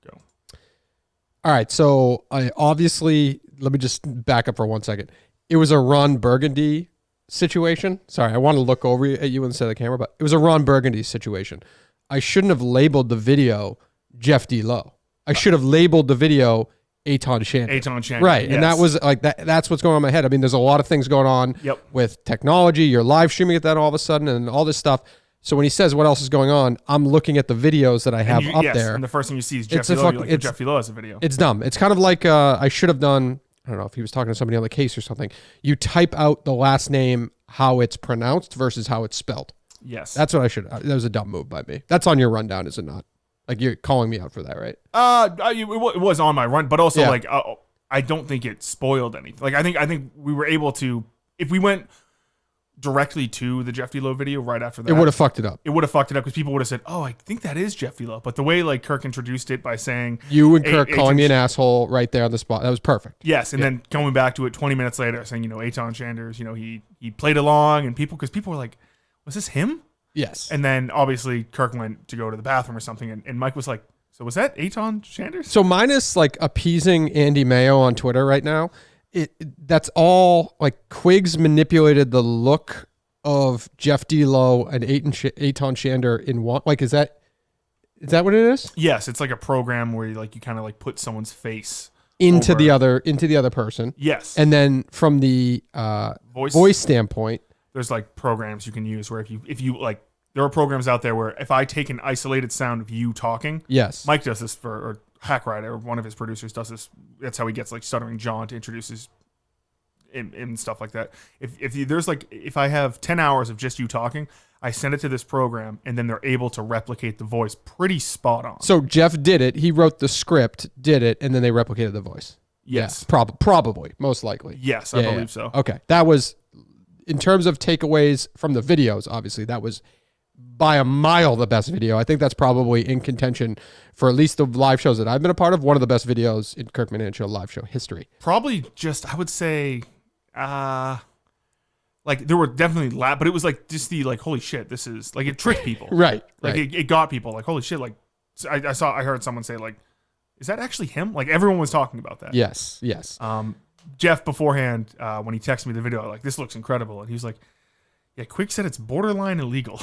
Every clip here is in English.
Go. All right, so I obviously, let me just back up for 1 second. It was a Ron Burgundy situation. Sorry, I want to look over at you instead of the camera, but it was a Ron Burgundy situation. I shouldn't have labeled the video Jeff D. Lowe. I should have labeled the video Eitan Shander. Eitan Shander. Right, yes. and that was like that's what's going on in my head. I mean, there's a lot of things going on with technology. You're live streaming it then all of a sudden and all this stuff. So when he says what else is going on, I'm looking at the videos that I have up there. And the first thing you see is Jeff D. Lowe. You're like, Jeff D. Lowe has a video. It's dumb. It's kind of like I should have done, I don't know if he was talking to somebody on the case or something. You type out the last name, how it's pronounced versus how it's spelled. Yes. That's what I should have. That was a dumb move by me. That's on your rundown, is it not? Like you're calling me out for that, right? It was on my run, but also I don't think it spoiled anything. Like I think we were able to, if we went directly to the Jeff D. Lowe video right after that, it would have fucked it up. It would have fucked it up because people would have said, "Oh, I think that is Jeff D. Lowe." But the way like Kirk introduced it by saying you and Kirk calling me an asshole right there on the spot, that was perfect. Yes, and then coming back to it 20 minutes later, saying Eitan Shanders, he played along, and people were like, "Was this him?" Yes. And then obviously Kirk went to go to the bathroom or something, and Mike was like, "So was that Eitan Shanders?" So minus like appeasing Andy Mayo on Twitter right now, that's all like Quiggs manipulated the look of Jeff D. Lowe and Eitan Shander in one. Like, is that what it is? Yes, it's like a program where you kind of like put someone's face into the other person. Yes, and then from the voice standpoint, there's like programs you can use where if you like, there are programs out there where if I take an isolated sound of you talking, yes, Mike does this or Hack Rider, or one of his producers does this. That's how he gets like Stuttering John to introduce his. And stuff like that. If I have 10 hours of just you talking, I send it to this program, and then they're able to replicate the voice pretty spot on. So Jeff did it. He wrote the script, did it, and then they replicated the voice. Yes, yeah, probably, most likely. Yes, I believe so. Okay, that was in terms of takeaways from the videos. Obviously, that was by a mile the best video. I think that's probably in contention for at least the live shows that I've been a part of. One of the best videos in Kirkman and Show live show history. Probably just, I would say. Like there were definitely but it was like just the like, holy shit, this is like, it tricked people. Right. Like it got people like, holy shit. Like I heard someone say like, is that actually him? Like everyone was talking about that. Yes. Jeff beforehand, when he texted me the video, like, this looks incredible. And he was like, yeah, Quick said it's borderline illegal.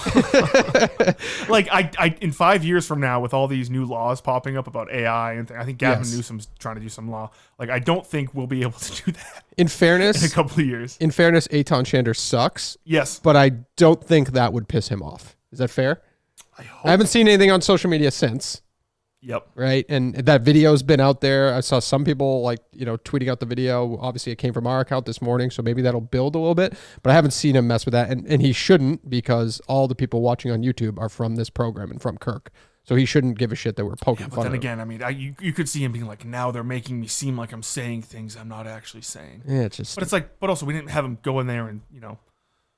Like I in 5 years from now, with all these new laws popping up about AI, and I think Gavin Newsom's trying to do some law. Like I don't think we'll be able to do that. In fairness, in a couple of years. In fairness, Eitan Shander sucks. Yes, but I don't think that would piss him off. Is that fair? I haven't seen anything on social media since. Yep. Right. And that video's been out there. I saw some people tweeting out the video. Obviously it came from our account this morning, so maybe that'll build a little bit, but I haven't seen him mess with that. And he shouldn't, because all the people watching on YouTube are from this program and from Kirk. So he shouldn't give a shit that we're poking fun of him. But then again, I mean, you could see him being like, now they're making me seem like I'm saying things I'm not actually saying. Yeah, it's just. But it's like, but also we didn't have him go in there and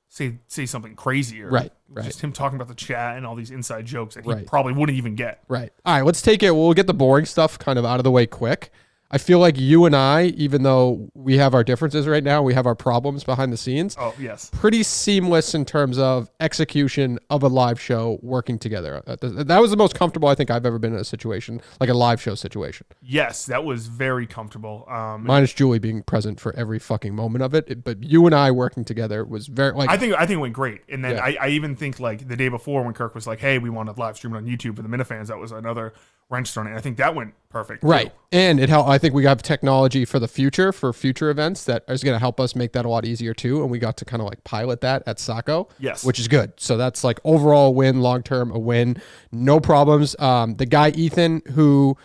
say something crazy, or right. Just him talking about the chat and all these inside jokes that he probably wouldn't even get. Right. All right, let's take it. We'll get the boring stuff kind of out of the way quick. I feel like you and I, even though we have our differences right now, we have our problems behind the scenes. Oh, yes. Pretty seamless in terms of execution of a live show working together. That was the most comfortable I think I've ever been in a situation, like a live show situation. Yes, that was very comfortable. Minus Julie being present for every fucking moment of it. But you and I working together was very like. I think it went great. And then I even think like the day before when Kirk was like, hey, we want to live stream it on YouTube for the Minifans, that was another wrench thrown in. I think that went perfect. Right. Too. And it helped. I think we have technology for the future, for future events that is going to help us make that a lot easier too. And we got to kind of like pilot that at Saco. Yes. Which is good. So that's like overall win, long-term a win, no problems. The guy, Ethan, who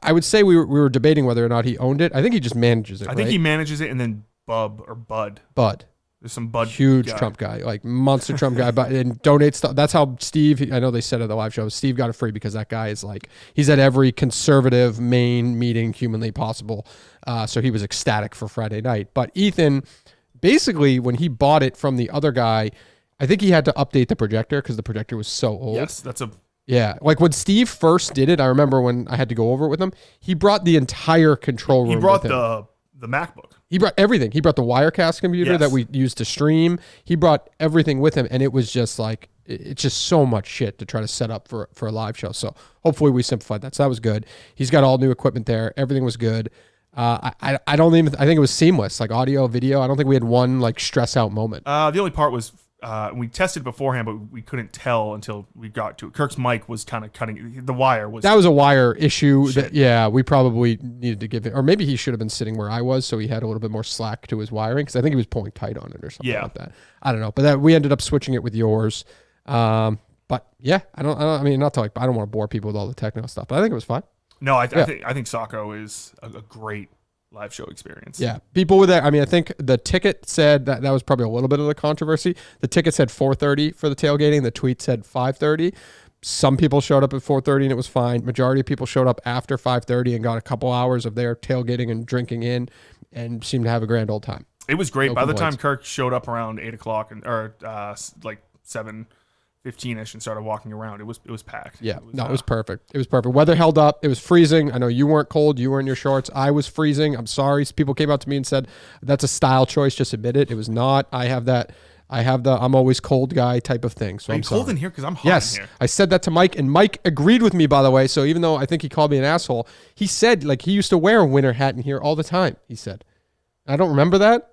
I would say we were debating whether or not he owned it. I think he just manages it. I think he manages it, and then Bud. There's some Bud. Huge guy. Trump guy, like monster Trump guy, but and donates stuff. That's how Steve, I know they said at the live show, Steve got it free because that guy is like, he's at every conservative main meeting humanly possible. So he was ecstatic for Friday night. But Ethan, basically, when he bought it from the other guy, I think he had to update the projector because the projector was so old. Yes, yeah. Like when Steve first did it, I remember when I had to go over it with him, he brought the entire control room. He brought with him. the MacBook. He brought everything. He brought the Wirecast computer that we used to stream. He brought everything with him, and it was just like it's just so much shit to try to set up for a live show. So hopefully we simplified that. So that was good. He's got all new equipment there. Everything was good. I don't even, I think it was seamless, like audio, video. I don't think we had one like stress out moment. The only part was we tested beforehand, but we couldn't tell until we got to it. Kirk's mic was kind of cutting. The wire was. That was a wire issue. Yeah, we probably needed to give it, or maybe he should have been sitting where I was, so he had a little bit more slack to his wiring, because I think he was pulling tight on it or something like that. I don't know, but we ended up switching it with yours. But yeah, I mean, not to like, I don't want to bore people with all the technical stuff, but I think it was fine. No, I think Saco is a great live show experience. Yeah, people were there. I mean, I think the ticket said that was probably a little bit of the controversy. The ticket said 4:30 for the tailgating. The tweet said 5:30. Some people showed up at 4:30 and it was fine. Majority of people showed up after 5:30 and got a couple hours of their tailgating and drinking in, and seemed to have a grand old time. It was great. By the time Kirk showed up around 8 o'clock or like 7:15ish and started walking around, it was packed. Yeah, it was perfect. It was perfect. Weather held up. It was freezing. I know you weren't cold. You were in your shorts. I was freezing. I'm sorry. People came out to me and said, that's a style choice. Just admit it. It was not. I have the I'm always cold guy type of thing. So Are I'm you cold sorry. in here? Because I'm hot in here. I said that to Mike, and Mike agreed with me, by the way. So even though I think he called me an asshole, he said like he used to wear a winter hat in here all the time. He said, I don't remember that,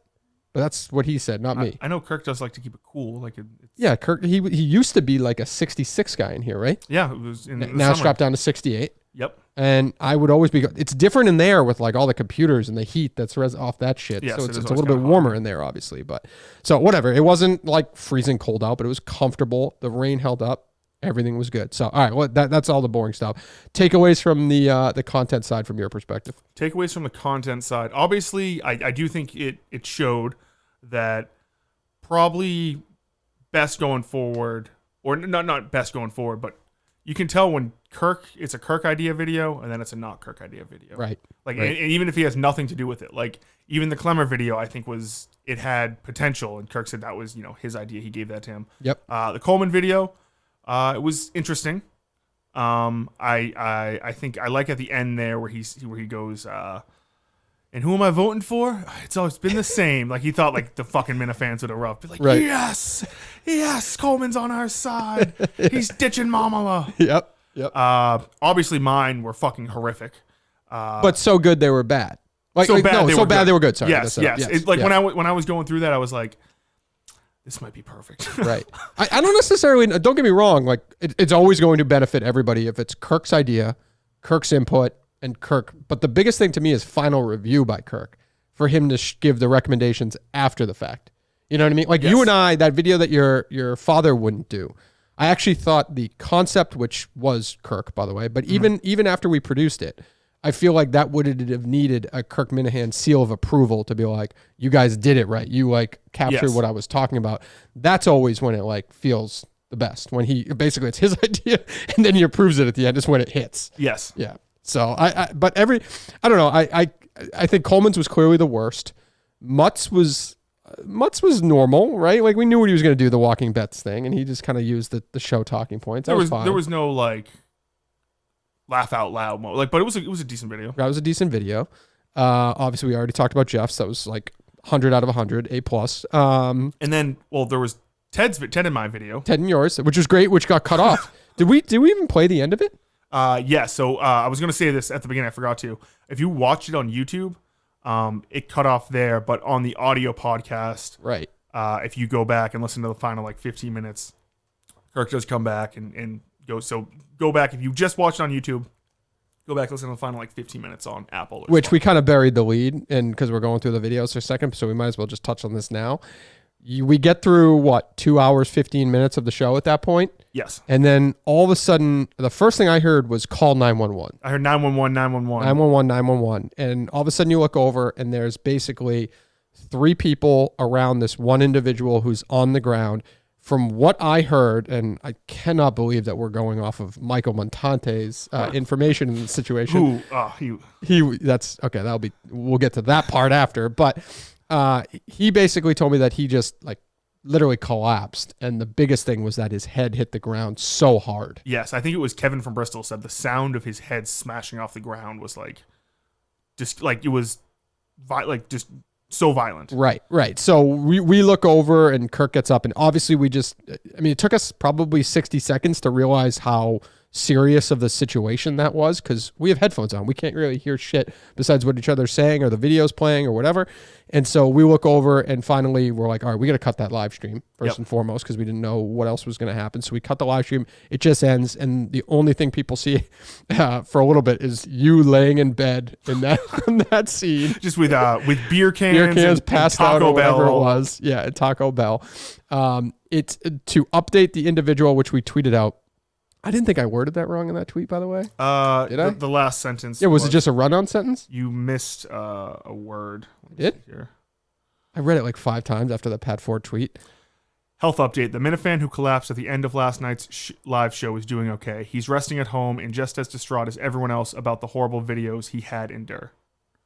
but that's what he said, not me. I know Kirk does like to keep it cool. Yeah, Kirk. He used to be like a 66 guy in here, right? Yeah, it was in the now it's summer. dropped down to 68. Yep. And I would always be. It's different in there with like all the computers and the heat that's off that shit. Yes, so it it's is a always little bit kinda warmer in there, obviously. But so whatever. It wasn't like freezing cold out, but it was comfortable. The rain held up. Everything was good. So all right, well that's all the boring stuff. Takeaways from the content side from your perspective. Takeaways from the content side. Obviously, I do think it showed that probably best going forward, or not best going forward, but you can tell when it's a Kirk idea video and then it's a not Kirk idea video. Right. Like, right. And even if he has nothing to do with it, like even the Clemmer video, I think it had potential, and Kirk said that was his idea. He gave that to him. Yep. The Coleman video, it was interesting. I think I like at the end there where he goes, and who am I voting for? It's always been the same. Like he thought like the fucking Minifans would erupt. Be like, right. yes, Coleman's on our side. He's ditching Mamala. Yep. Obviously mine were fucking horrific. But so good they were bad. So bad they were good. Sorry. Yes. When I was going through that, I was like, this might be perfect. Right. I don't necessarily, don't get me wrong, like it's always going to benefit everybody if it's Kirk's idea, Kirk's input, and Kirk. But the biggest thing to me is final review by Kirk, for him to give the recommendations after the fact. You know what I mean? Like you and I, that video that your father wouldn't do, I actually thought the concept, which was Kirk, by the way, but even after we produced it, I feel like that would have needed a Kirk Minahan seal of approval to be like, you guys did it right. You like captured what I was talking about. That's always when it like feels the best, when basically it's his idea and then he approves it at the end. Is when it hits. Yes. Yeah. So I don't know. I think Coleman's was clearly the worst. Mutt's was normal, right? Like we knew what he was going to do, the walking bets thing, and he just kind of used the show talking points. That was fine. There was no like laugh out loud mode, like, but it was a decent video. That was a decent video. Obviously we already talked about Jeff's. That was like 100 out of 100, A+. And then there was Ted in my video. Ted and yours, which was great, which got cut off. Did we even play the end of it? Yeah. So I was gonna say this at the beginning. I forgot to. If you watched it on YouTube, it cut off there. But on the audio podcast, right? If you go back and listen to the final like 15 minutes, Kirk does come back and go. So go back if you just watched on YouTube. Go back, listen to the final like 15 minutes on Apple. Which we kind of buried the lead, and because we're going through the videos for a second, so we might as well just touch on this now. We get through 2 hours, 15 minutes of the show at that point. Yes. And then all of a sudden, the first thing I heard was call 911. I heard 911, 911. 911, 911. And all of a sudden you look over and there's basically 3 people around this one individual who's on the ground. From what I heard, and I cannot believe that we're going off of Michael Montante's information in the situation. That's okay. We'll get to that part after, but he basically told me that he just like literally collapsed, and the biggest thing was that his head hit the ground so hard. Yes, I think it was Kevin from Bristol said the sound of his head smashing off the ground was like, just like it was, like just so violent. Right. So we look over and Kirk gets up and obviously it took us probably 60 seconds to realize how serious of the situation that was because we have headphones on. We can't really hear shit besides what each other's saying or the video's playing or whatever. And so we look over and finally we're like, all right, we got to cut that live stream first and foremost because we didn't know what else was going to happen. So we cut the live stream. It just ends. And the only thing people see for a little bit is you laying in bed in that scene. Just with beer cans passed out or whatever it was. Yeah, at Taco Bell. It's to update the individual, which we tweeted out. I didn't think I worded that wrong in that tweet, by the way. Did I? The last sentence. Yeah, was it just a run-on sentence? You missed a word. Did? I read it like 5 times after the Pat Ford tweet. Health update. The Minifan who collapsed at the end of last night's live show is doing okay. He's resting at home and just as distraught as everyone else about the horrible videos he had endure.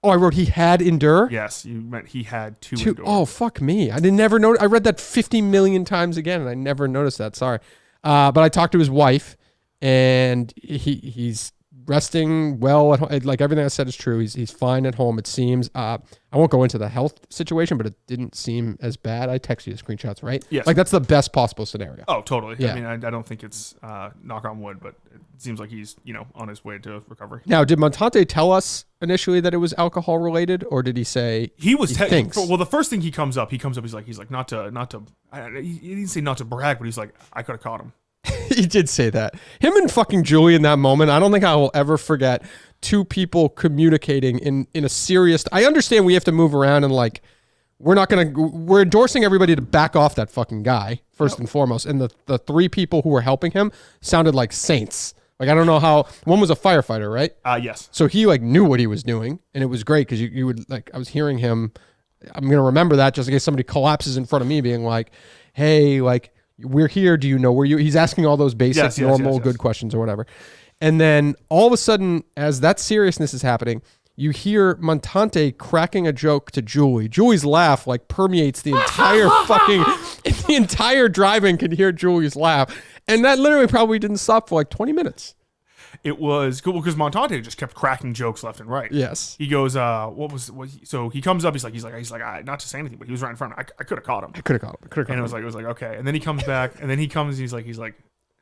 Oh, I wrote he had endure? Yes, you meant he had to endure. Oh, fuck me. I didn't never know. I read that 50 million times again and I never noticed that. Sorry. But I talked to his wife. And he's resting well at home. Like everything I said is true. He's fine at home. It seems. I won't go into the health situation, but it didn't seem as bad. I texted you the screenshots, right? Yes. Like that's the best possible scenario. Oh, totally. Yeah. I mean, I don't think it's knock on wood, but it seems like he's on his way to recovery. Now, did Montante tell us initially that it was alcohol related, or did he say he thinks? Well, the first thing he comes up. He's like not to. He didn't say not to brag, but he's like I could have caught him. He did say that. Him and fucking Julie in that moment, I don't think I will ever forget two people communicating in a serious... I understand we have to move around and like, we're endorsing everybody to back off that fucking guy, first and foremost. And the 3 people who were helping him sounded like saints. Like, I don't know how... One was a firefighter, right? Yes. So he like knew what he was doing and it was great because you would like, I was hearing him... I'm going to remember that just in case somebody collapses in front of me being like, hey, like... We're here. Do you know where you... He's asking all those basic, normal, good questions or whatever. And then all of a sudden, as that seriousness is happening, you hear Montante cracking a joke to Julie. Julie's laugh like permeates the entire fucking... The entire drive-in can hear Julie's laugh. And that literally probably didn't stop for like 20 minutes. It was cool because Montante just kept cracking jokes left and right. Yes. He goes, so he comes up, he's like, not to say anything, but he was right in front of me. I could have caught him. And it was like, okay. And then he comes back and then he comes, he's like, am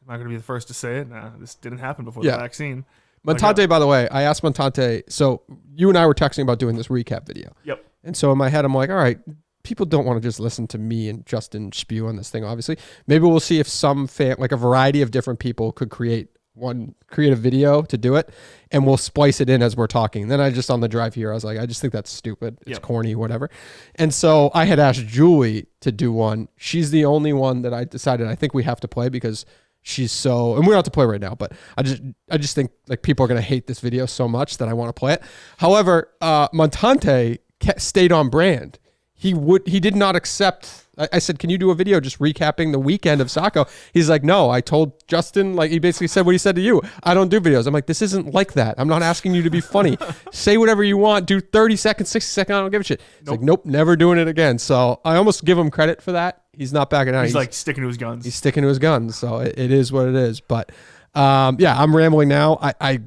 I going to be the first to say it? Nah, this didn't happen before the vaccine. Montante, by the way, I asked Montante, so you and I were texting about doing this recap video. Yep. And so in my head, I'm like, all right, people don't want to just listen to me and Justin spew on this thing, obviously. Maybe we'll see if some like a variety of different people could create a video to do it and we'll splice it in as we're talking. Then I just on the drive here, I was like, I just think that's stupid. It's corny, whatever. And so I had asked Julie to do one. She's the only one that I decided I think we have to play because she's so, and we don't have to play right now, but I just think like people are going to hate this video so much that I want to play it. However, Montante stayed on brand. He did not accept. I said, can you do a video just recapping the weekend of Saco? He's like, no, I told Justin, like he basically said what he said to you. I don't do videos. I'm like, this isn't like that. I'm not asking you to be funny. Say whatever you want. Do 30 seconds, 60 seconds. I don't give a shit. He's like, nope, never doing it again. So I almost give him credit for that. He's not backing out. He's like sticking to his guns. He's sticking to his guns. So it is what it is. But I'm rambling now. I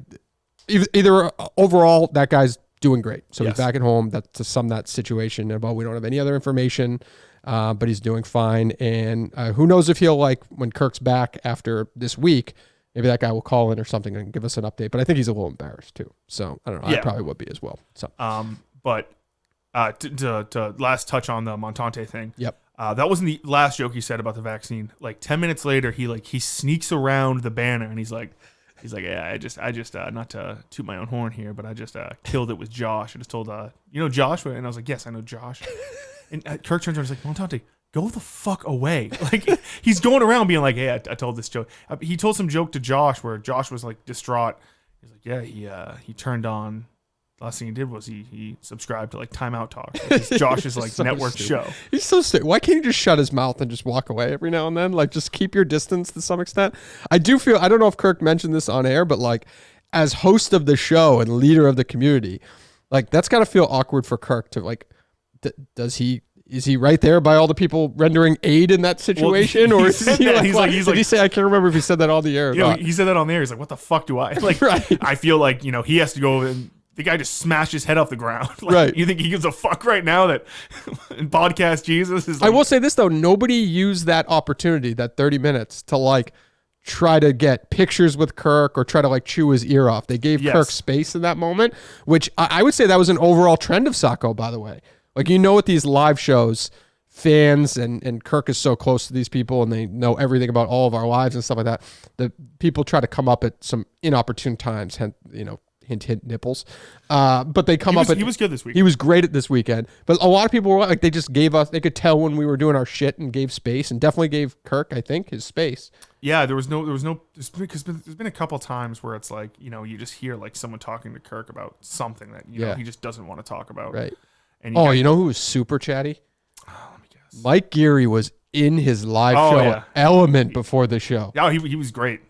either overall, that guy's doing great. So he's back at home. That to sum that situation about, we don't have any other information. But he's doing fine. And who knows if he'll, like, when Kirk's back after this week, maybe that guy will call in or something and give us an update. But I think he's a little embarrassed too. So I don't know. I probably would be as well. So, but to last touch on the Montante thing. Yep. That wasn't the last joke he said about the vaccine. Like 10 minutes later, he sneaks around the banner and he's like, yeah, I just not to toot my own horn here, but I just killed it with Josh. I just told, Josh? And I was like, yes, I know Josh. And Kirk turns around and is like, Montante, go the fuck away. Like, he's going around being like, hey, I told this joke. He told some joke to Josh where Josh was like distraught. He's like, yeah, he turned on. The last thing he did was he subscribed to like Time Out Talk. Like, Josh's like so network stupid. show. He's so stupid. Why can't he just shut his mouth and just walk away every now and then? Like, just keep your distance to some extent. I don't know if Kirk mentioned this on air, but like as host of the show and leader of the community, like that's got to feel awkward for Kirk to like, is he right there by all the people rendering aid in that situation? Or is he like, did he say, I can't remember if he said that on the air. He said that on the air. He's like, what the fuck do I like? Right. I feel like, he has to go and the guy just smashed his head off the ground. Like, Right. You think he gives a fuck right now that in podcast Jesus is like, I will say this though, nobody used that opportunity, that 30 minutes, to like try to get pictures with Kirk or try to like chew his ear off. They gave Yes. Kirk space in that moment, which I would say that was an overall trend of Saco, by the way. Like, with these live shows, fans and Kirk is so close to these people and they know everything about all of our lives and stuff like that. The people try to come up at some inopportune times, hint nipples. But they come up at. He was good this week. He was great at this weekend. But a lot of people were like, they just gave us. They could tell when we were doing our shit and gave space, and definitely gave Kirk, I think, his space. Yeah, there's because there's been a couple times where it's like, you just hear like someone talking to Kirk about something that know he just doesn't want to talk about. Right. And you know who was super chatty? let me guess. Mike Geary was in his live show element before the show. Yeah, he was great.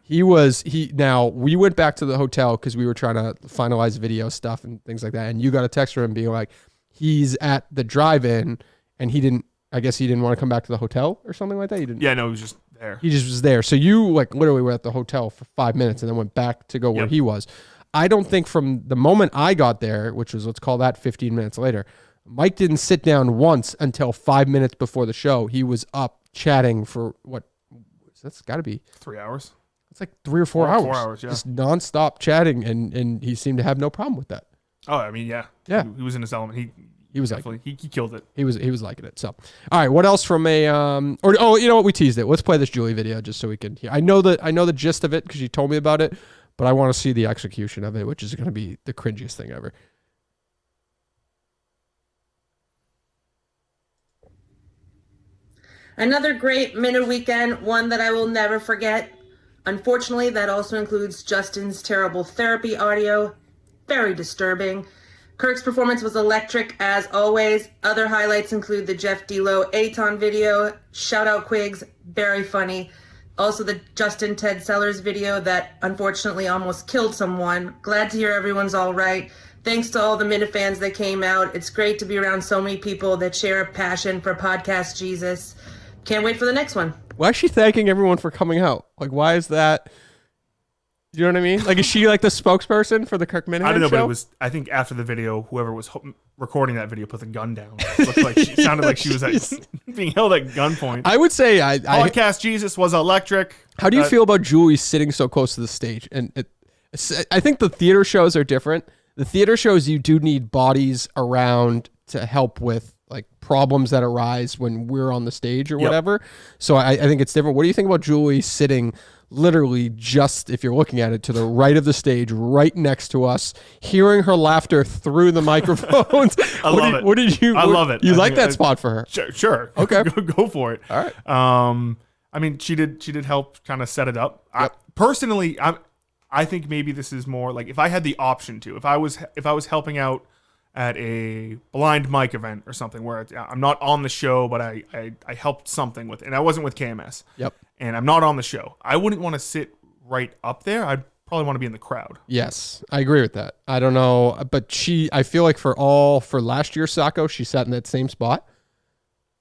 Now we went back to the hotel because we were trying to finalize video stuff and things like that. And you got a text from him being like, he's at the drive-in and I guess he didn't want to come back to the hotel or something like that. He didn't. Yeah, no, he was just there. He just was there. So you like literally were at the hotel for 5 minutes and then went back to go where he was. I don't think from the moment I got there, which was, let's call that 15 minutes later, Mike didn't sit down once until 5 minutes before the show. He was up chatting for that's got to be 3 hours. It's like 3 or 4 hours. 4 hours, yeah. Just nonstop chatting, and he seemed to have no problem with that. Oh, I mean, yeah. Yeah. He was in his element. He was definitely he killed it. He was liking it. So, all right, what else from a you know what, we teased it. Let's play this Julie video just so we can hear. I know the gist of it because you told me about it, but I want to see the execution of it, which is going to be the cringiest thing ever. Another great minute weekend, one that I will never forget. Unfortunately, that also includes Justin's terrible therapy audio. Very disturbing. Kirk's performance was electric as always. Other highlights include the Jeff D'Lo Aton video. Shout out Quigs, very funny. Also the Justin Ted Sellers video that unfortunately almost killed someone. Glad to hear everyone's all right. Thanks to all the Minute fans that came out. It's great to be around so many people that share a passion for Podcast Jesus. Can't wait for the next one. Why is she thanking everyone for coming out? Like, why is that? You know what I mean? Like, is she like the spokesperson for the Kirk Minahan I don't know, show? but it was. I think after the video, whoever was recording that video put the gun down. It looked like it sounded like she was being held at gunpoint. I would say Podcast Jesus was electric. How do you feel about Julie sitting so close to the stage? And I think the theater shows are different. The theater shows, you do need bodies around to help with like problems that arise when we're on the stage or whatever. So I think it's different. What do you think about Julie sitting literally just, if you're looking at it, to the right of the stage, right next to us, hearing her laughter through the microphones? I love it. What did you? I love it. You I like think that spot for her? Sure. Okay. Go for it. All right. I mean, she did help kind of set it up. Yep. Personally, I think maybe this is more like if I had the option to, if I was helping out at a blind mic event or something where I'm not on the show, but I helped something with, and I wasn't with KMS. Yep. And I'm not on the show. I wouldn't want to sit right up there. I'd probably want to be in the crowd. Yes, I agree with that. I don't know, but I feel like for last year's Saco, she sat in that same spot.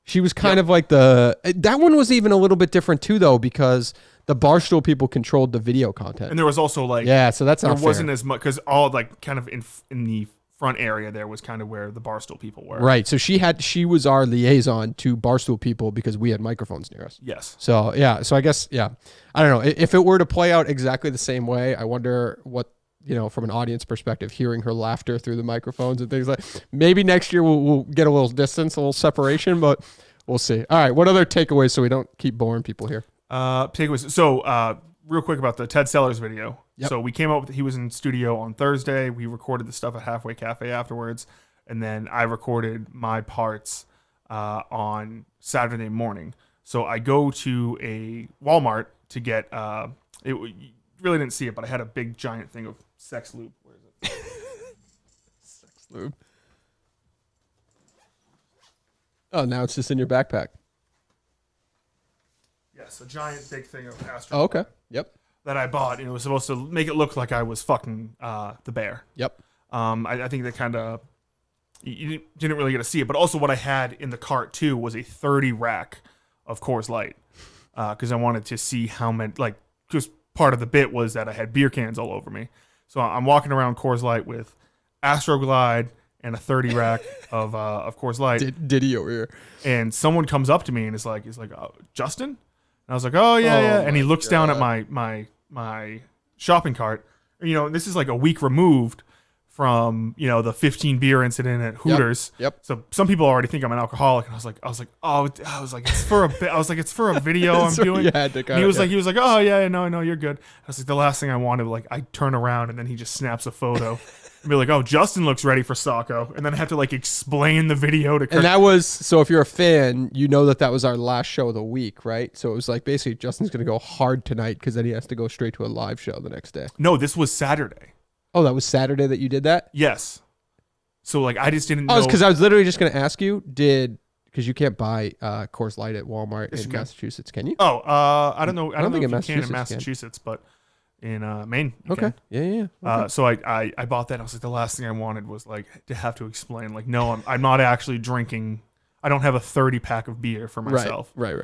She was kind of like that one was even a little bit different too, though, because the Barstool people controlled the video content. And there was also like, so that's not there wasn't fair. as much, because all like kind of in the front area there was kind of where the Barstool people were. Right. So she was our liaison to Barstool people because we had microphones near us. Yes. So I guess, I don't know. If it were to play out exactly the same way, I wonder what, from an audience perspective, hearing her laughter through the microphones and things like, maybe next year we'll get a little distance, a little separation, but we'll see. All right. What other takeaways so we don't keep boring people here? Takeaways. So, real quick about the Ted Sellers video. Yep. So we came up with, he was in studio on Thursday. We recorded the stuff at Halfway Cafe afterwards. And then I recorded my parts on Saturday morning. So I go to a Walmart to get, you really didn't see it, but I had a big giant thing of sex lube. Where is it? Sex lube. Oh, now it's just in your backpack. Yes, a giant big thing of Astro. Oh, okay. Yep. That I bought, and it was supposed to make it look like I was fucking the bear. Yep. I think that kind of, you didn't really get to see it, but also what I had in the cart too was a 30 rack of Coors Light, because I wanted to see how many, like, just part of the bit was that I had beer cans all over me. So I'm walking around Coors Light with Astroglide, and a 30 rack of Coors Light. Diddy over here. And someone comes up to me and is like, oh, Justin? And I was like, oh yeah. And he looks down at my shopping cart. You know, this is like a week removed from, you know, the 15 beer incident at Hooters. Yep. So some people already think I'm an alcoholic, and I was like, it's for a bit. I was like, it's for a video I'm doing. He was like, oh yeah, no, you're good. I was like, the last thing I wanted, like, I turn around and then he just snaps a photo and be like, oh, Justin looks ready for Saco, and then I have to like explain the video to Kirk. And that was, so if you're a fan, you know that was our last show of the week, right? So it was like basically Justin's gonna go hard tonight because then he has to go straight to a live show the next day. No, this was Saturday. Oh, that was Saturday that you did that? Yes. So like I just didn't know. Oh, it's because I was literally just going to ask you, because you can't buy Coors Light at Walmart in Massachusetts, can you? Oh, I don't know. I don't think if you can in Massachusetts, Massachusetts, but in Maine. You okay. can. Yeah. Okay. So I bought that. And I was like, the last thing I wanted was like to have to explain, like, no, I'm not actually drinking. I don't have a 30 pack of beer for myself. Right.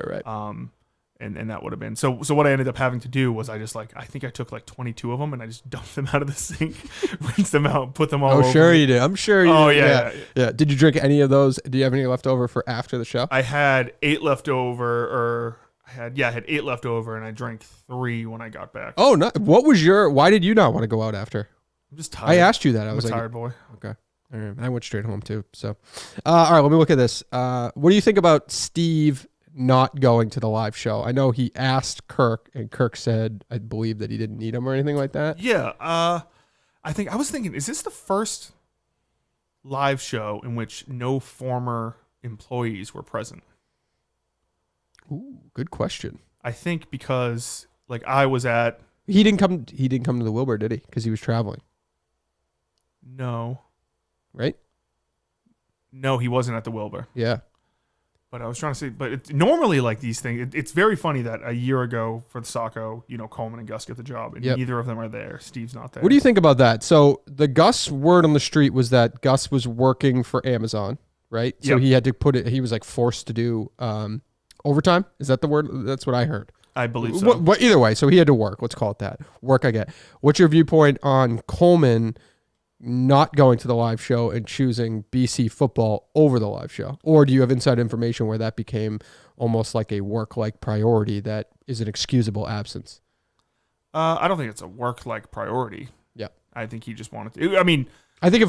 And that would have been so what I ended up having to do was I think I took like 22 of them and I just dumped them out of the sink, rinsed them out, put them all over. Oh, sure you did. I'm sure you did. Yeah. Did you drink any of those? Do you have any left over for after the show? I had 8 left over, I had 8 left over, and I drank 3 when I got back. Oh, no. Why did you not want to go out after? I'm just tired. I asked you that. I I'm was a like, tired boy. Okay. All right. I went straight home too. So, all right, let me look at this. What do you think about Steve not going to the live show? I know he asked Kirk, and Kirk said, I believe, that he didn't need him or anything like that. Yeah. I was thinking, is this the first live show in which no former employees were present? Ooh, good question. I think because like I was at. He didn't come to the Wilbur, did he? Because he was traveling. No. Right? No, he wasn't at the Wilbur. Yeah. But I was trying to say, but normally like these things, it's very funny that a year ago for the Saco, you know, Coleman and Gus get the job, and neither of them are there. Steve's not there. What do you think about that? So the Gus word on the street was that Gus was working for Amazon, right? So he had to he was like forced to do overtime. Is that the word? That's what I heard. I believe so. But either way, so he had to work. Let's call it that. Work, I get. What's your viewpoint on Coleman not going to the live show and choosing BC football over the live show? Or do you have inside information where that became almost like a work-like priority that is an excusable absence? I don't think it's a work-like priority. Yeah. I think he just wanted to. I mean, I think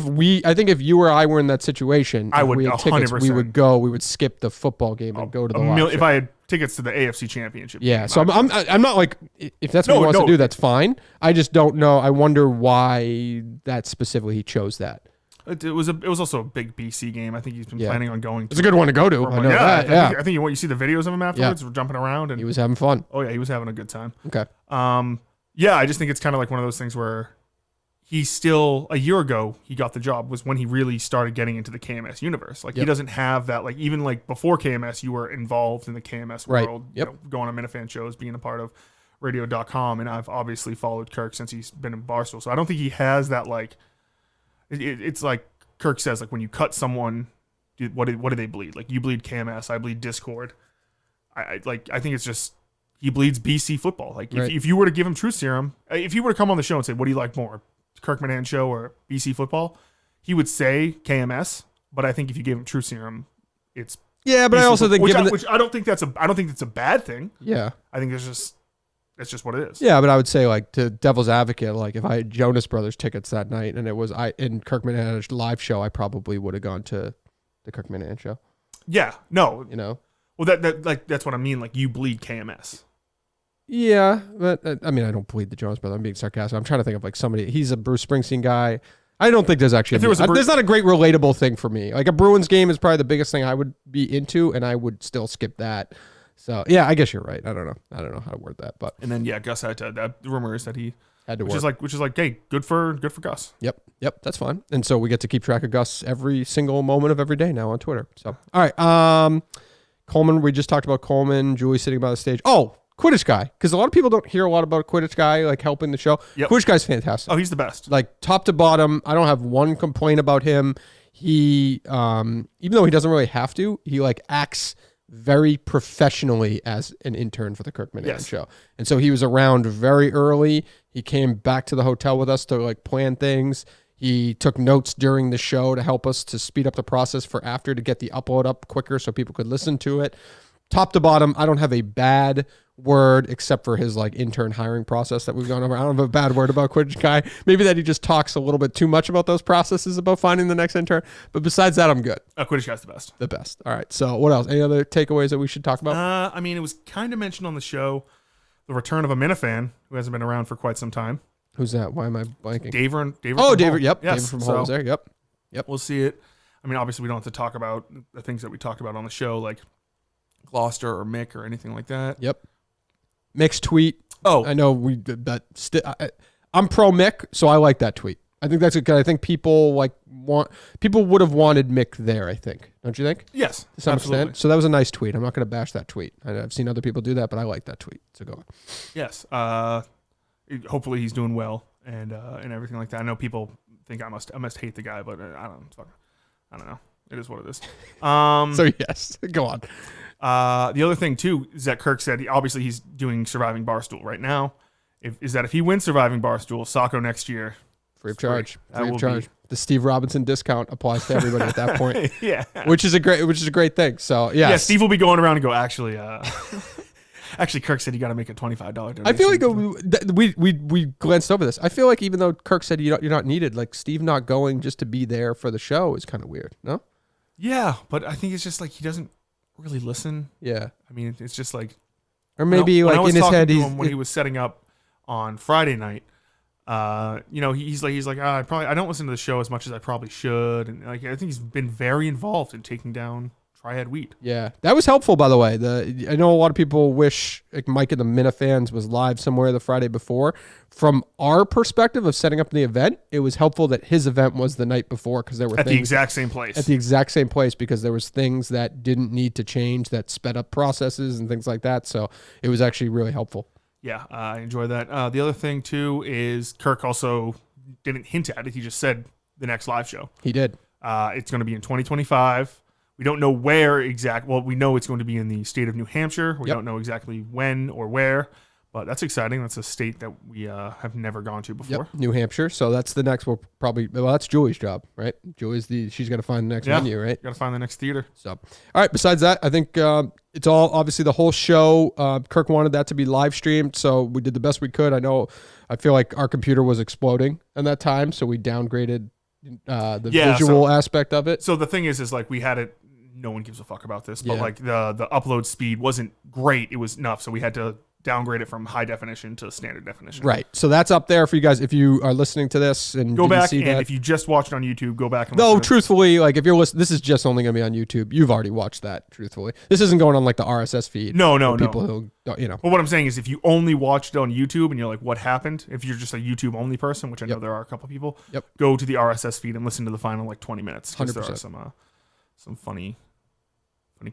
if you or I were in that situation, I would we had 100%. tickets, we would skip the football game and go to the live show. If I had tickets to the AFC Championship. Yeah, so I'm not like, if that's what he wants to do, that's fine. I just don't know. I wonder why that specifically he chose that. It was also a big BC game. I think he's been planning on going. It's a good one to go to. I know that. I think you see the videos of him afterwards, jumping around, and he was having fun. Oh yeah, he was having a good time. Okay. Yeah, I just think it's kind of like one of those things where he's still, a year ago he got the job was when he really started getting into the KMS universe. Like he doesn't have that, like even like before KMS you were involved in the KMS world, you know, going on Minifan shows, being a part of radio.com, and I've obviously followed Kirk since he's been in Barstool. So I don't think he has that, like it's like Kirk says, like when you cut someone, what do they bleed? Like you bleed KMS, I bleed Discord. I think it's just he bleeds BC football. Like if you were to give him Truth Serum, if you were to come on the show and say, what do you like more, Kirk Minhan show or BC football, he would say KMS. But I think if you gave him Truth Serum, it's but BC I also think which I don't think that's a bad thing. Yeah, I think that's just what it is. Yeah, but I would say, like, to devil's advocate, like if I had Jonas Brothers tickets that night and Kirk Minhan had a live show, I probably would have gone to the Kirk Minhan show. Yeah, no, you know. Well, that's what I mean. Like you bleed KMS. Yeah, but I mean, I don't bleed the Jonas Brothers. I'm being sarcastic. I'm trying to think of like somebody. He's a Bruce Springsteen guy. I don't think there's actually. There's not a great relatable thing for me. Like a Bruins game is probably the biggest thing I would be into, and I would still skip that. So yeah, I guess you're right. I don't know how to word that, but. And then Gus had to. The rumor is that he had to which work. is like, hey, good for Gus. Yep, that's fine. And so we get to keep track of Gus every single moment of every day now on Twitter. So all right, Coleman. We just talked about Coleman. Julie sitting by the stage. Oh. Quidditch guy, because a lot of people don't hear a lot about Quidditch guy, like helping the show. Yep. Quidditch guy's fantastic. Oh, he's the best. Like top to bottom, I don't have one complaint about him. He, even though he doesn't really have to, he like acts very professionally as an intern for the Kirk Minhan show. And so he was around very early. He came back to the hotel with us to like plan things. He took notes during the show to help us to speed up the process for after to get the upload up quicker so people could listen to it. Top to bottom, I don't have a bad word except for his like intern hiring process that we've gone over. I don't have a bad word about Quidditch Guy. Maybe that he just talks a little bit too much about those processes about finding the next intern. But besides that, I'm good. Quidditch Guy's the best. The best. All right. So what else? Any other takeaways that we should talk about? I mean, it was kind of mentioned on the show, the return of a Minifan who hasn't been around for quite some time. Who's that? Why am I blanking? David. Oh, David. Yep. Yes. David from Hall was there. Yep. We'll see it. I mean, obviously, we don't have to talk about the things that we talked about on the show, like Gloucester or Mick or anything like that. Yep. Mick's tweet. Oh, I know I'm pro Mick, so I like that tweet. I think that's good. I think people would have wanted Mick there. I think, don't you think? Yes, to some absolutely. extent. So that was a nice tweet. I'm not going to bash that tweet. I've seen other people do that, but I like that tweet. So go on. Yes. Hopefully he's doing well and everything like that. I know people think I must hate the guy, but I don't know. It is what it is. So yes, go on. The other thing too is that Kirk said obviously he's doing Surviving Barstool right now. If he wins Surviving Barstool, Saco next year, free of charge. Free of charge. The Steve Robinson discount applies to everybody at that point. Yeah, which is a great thing. So yeah, Steve will be going around and go actually. Actually, Kirk said you got to make a $25 donation. I feel like we glanced over this. I feel like even though Kirk said you're not needed, like Steve not going just to be there for the show is kind of weird. No. Yeah, but I think it's just like he doesn't really listen. Yeah. I mean, it's just like, or maybe like in his head, when he was setting up on Friday night. He's like, I don't listen to the show as much as I probably should, and like I think he's been very involved in taking down Triad Wheat. Yeah, that was helpful, by the way. I know a lot of people wish like Mike and the Minifans was live somewhere the Friday before. From our perspective of setting up the event, it was helpful that his event was the night before because there were at things the exact same place. At the exact same place because there was things that didn't need to change that sped up processes and things like that. So it was actually really helpful. Yeah, I enjoy that. The other thing too is Kirk also didn't hint at it. He just said the next live show. He did. It's going to be in 2025. We don't know where well, we know it's going to be in the state of New Hampshire. We don't know exactly when or where, but that's exciting. That's a state that we have never gone to before. Yep. New Hampshire. So that's the next. That's Julie's job, right? Julie's she's got to find the next venue, right? Got to find the next theater. So, all right. Besides that, I think it's all obviously the whole show. Kirk wanted that to be live streamed, so we did the best we could. I feel like our computer was exploding at that time, so we downgraded the visual aspect of it. So the thing is like we had it. No one gives a fuck about this, but like the upload speed wasn't great. It was enough, so we had to downgrade it from high definition to standard definition. Right. So that's up there for you guys. If you are listening to this and go back, and if you just watched on YouTube, go back and no, truthfully, like if you're listening, this is just only going to be on YouTube. You've already watched that. Truthfully, this isn't going on like the RSS feed. No. People who But what I'm saying is, if you only watched it on YouTube and you're like, what happened? If you're just a YouTube only person, which I know there are a couple people, go to the RSS feed and listen to the final like 20 minutes. 100%. There are some funny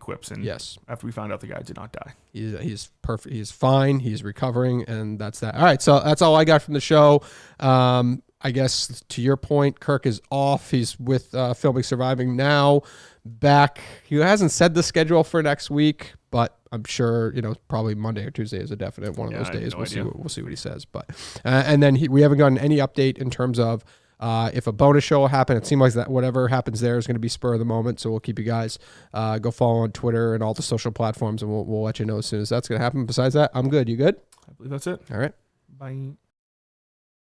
quips, and after we found out the guy did not die, he's perfect, he's fine, he's recovering, and that's that. All right, so that's all I got from the show. I guess to your point, Kirk is off. He's with filming Surviving now. Back, he hasn't said the schedule for next week, but I'm sure probably Monday or Tuesday is a definite one of those days. We'll see what he says. But and then we haven't gotten any update in terms of if a bonus show will happen. It seems like that whatever happens there is going to be spur of the moment. So we'll keep you guys go follow on Twitter and all the social platforms, and we'll let you know as soon as that's going to happen. Besides that, I'm good. You good? I believe that's it. All right. Bye.